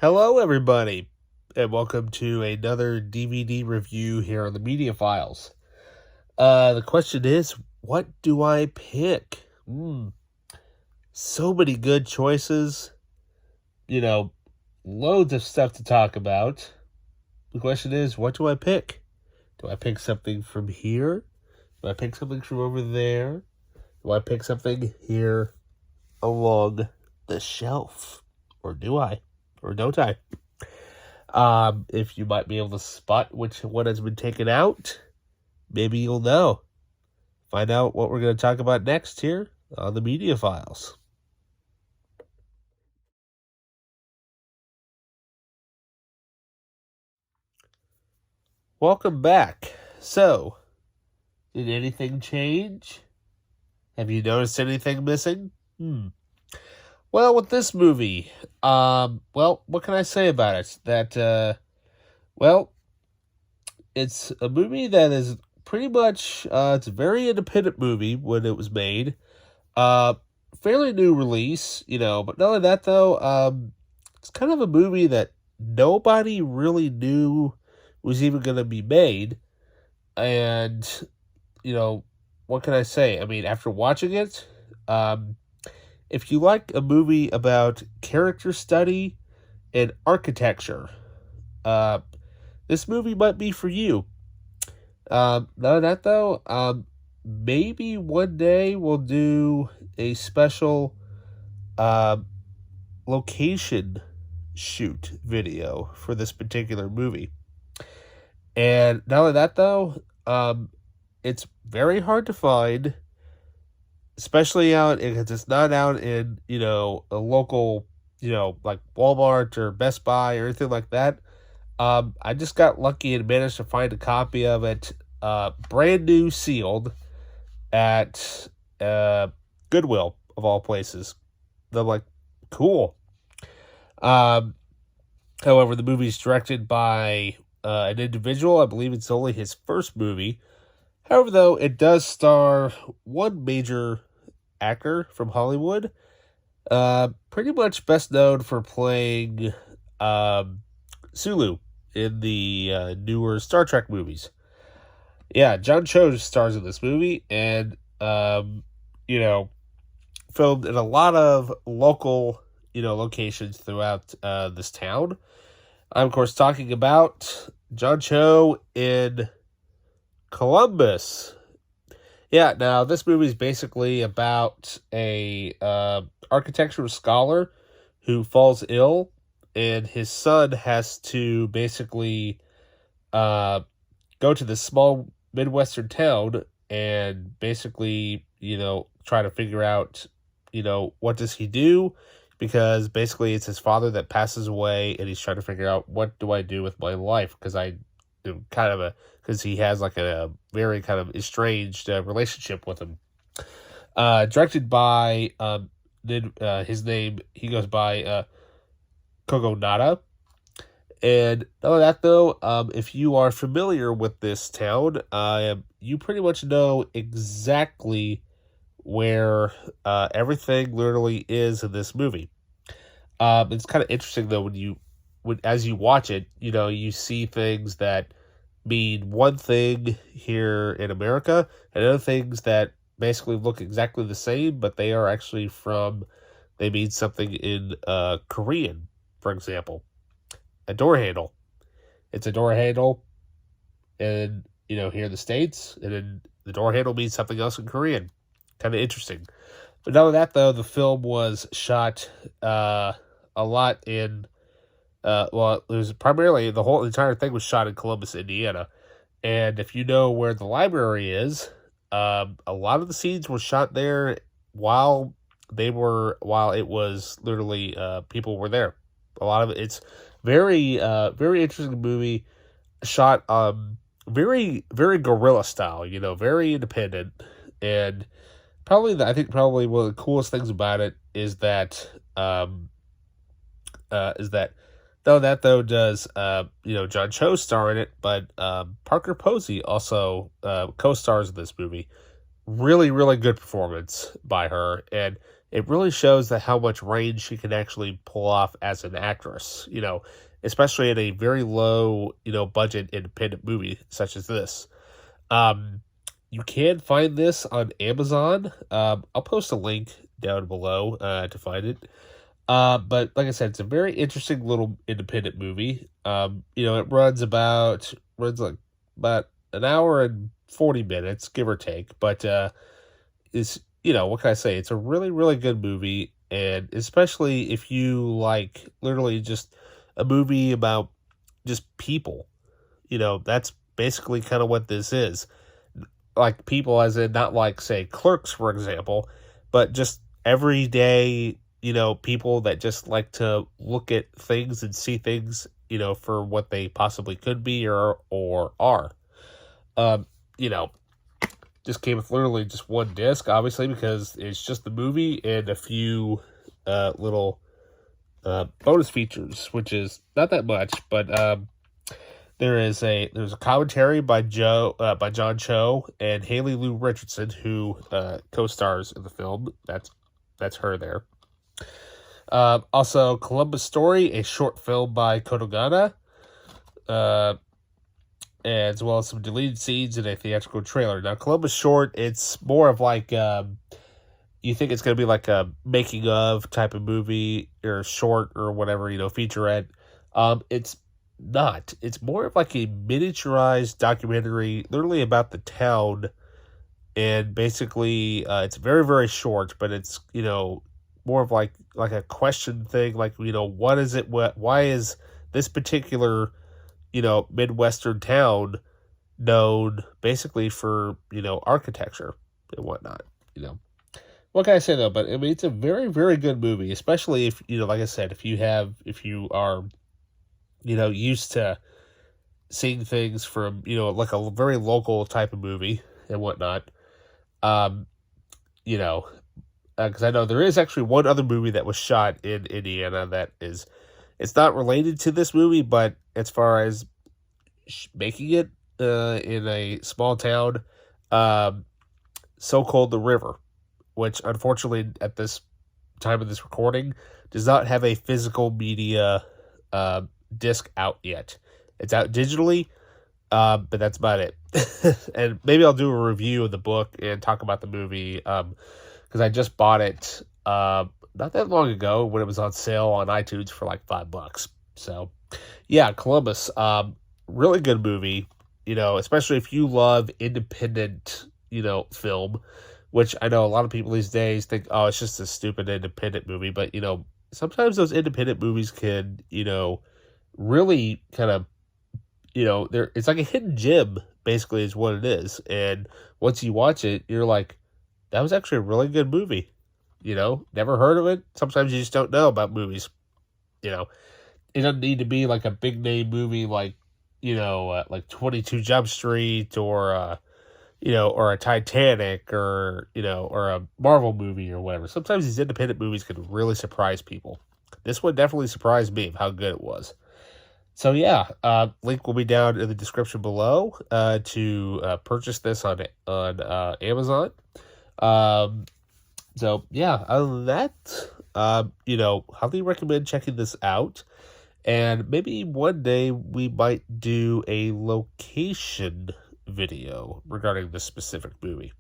Hello, everybody, and welcome to another DVD review here on the Media Files. The question is, what do I pick? So many good choices. Loads of stuff to talk about. The question is, what do I pick? Do I pick something from here? Do I pick something from over there? Do I pick something here along the shelf? Or do I? Or don't I? If you might be able to spot which one has been taken out, maybe you'll know. Find out what we're going to talk about next here on the Media Files. Welcome back. So, did anything change? Have you noticed anything missing? Well, with this movie, what can I say about it? It's a movie that is pretty much, it's a very independent movie when it was made. Fairly new release, but not only that though, it's kind of a movie that nobody really knew was even going to be made. And, what can I say? I mean, after watching it, if you like a movie about character study and architecture, this movie might be for you. None of that though. Maybe one day we'll do a special location shoot video for this particular movie. And not only that though, it's very hard to find, especially because it's not out in, a local, like Walmart or Best Buy or anything like that. I just got lucky and managed to find a copy of it, brand new, sealed, at Goodwill, of all places. I'm like, cool. However, the movie's directed by an individual. I believe it's only his first movie. However, though, it does star one major actor from Hollywood. Pretty much best known for playing Sulu in the newer Star Trek movies. Yeah, John Cho stars in this movie, and filmed in a lot of local, locations throughout this town. I'm, of course, talking about John Cho in Columbus. Yeah, now this movie is basically about a architectural scholar who falls ill, and his son has to basically go to this small Midwestern town and basically, try to figure out, what does he do? Because basically it's his father that passes away, and he's trying to figure out, what do I do with my life? Because he has like a very kind of estranged relationship with him. Directed by his name, he goes by Kogonada. And not only that though, if you are familiar with this town, you pretty much know exactly where everything literally is in this movie. It's kind of interesting though as you watch it, you see things that mean one thing here in America, and other things that basically look exactly the same, but they are actually they mean something in Korean, for example. A door handle. It's a door handle, and here in the States, and then the door handle means something else in Korean. Kind of interesting. But not only that, though, the film was shot a lot in. It was primarily the entire thing was shot in Columbus, Indiana, and if you know where the library is, a lot of the scenes were shot there while it was literally people were there. A lot of it's very very interesting movie, shot very very guerrilla style, very independent. And I think probably one of the coolest things about it is that does John Cho star in it, but Parker Posey also co-stars in this movie. Really, really good performance by her. And it really shows that how much range she can actually pull off as an actress, especially in a very low, budget independent movie such as this. Um, you can find this on Amazon. I'll post a link down below to find it. But like I said, it's a very interesting little independent movie. It runs like about an hour and 40 minutes, give or take. But is what can I say? It's a really, really good movie, and especially if you like literally just a movie about just people. That's basically kind of what this is. Like people, as in not like say Clerks, for example, but just everyday people that just like to look at things and see things, for what they possibly could be or are. Um, you know, just came with literally just one disc, obviously, because it's just the movie and a few little bonus features, which is not that much, but there's a commentary by John Cho and Haley Lou Richardson, who co-stars in the film. That's her there. Also, Columbus Story, a short film by Kodogana, as well as some deleted scenes in a theatrical trailer. Now, Columbus Short, it's more of like, you think it's going to be like a making of type of movie or short or whatever, featurette. It's not. It's more of like a miniaturized documentary, literally about the town. And basically, it's very, very short, but it's, more of like a question thing, like, what is it, why is this particular, Midwestern town known basically for, architecture and whatnot, What can I say though? But I mean, it's a very, very good movie, especially if, like I said, if you are, used to seeing things from, like a very local type of movie and whatnot. Because I know there is actually one other movie that was shot in Indiana it's not related to this movie, but as far as making it in a small town, So-Called the River, which unfortunately at this time of this recording does not have a physical media disc out yet. It's out digitally, but that's about it. And maybe I'll do a review of the book and talk about the movie, because I just bought it not that long ago when it was on sale on iTunes for like $5. So, yeah, Columbus, really good movie, especially if you love independent, film, which I know a lot of people these days think, oh, it's just a stupid independent movie. But, sometimes those independent movies can, really kind of, it's like a hidden gem, basically, is what it is. And once you watch it, you're like, that was actually a really good movie. Never heard of it. Sometimes you just don't know about movies. It doesn't need to be like a big name movie like, like 22 Jump Street or a Titanic or a Marvel movie or whatever. Sometimes these independent movies can really surprise people. This one definitely surprised me of how good it was. So yeah, link will be down in the description below to purchase this on Amazon. So yeah, other than that, highly recommend checking this out. And maybe one day we might do a location video regarding this specific movie.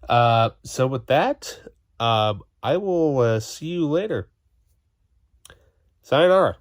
So with that, I will see you later. Sayonara.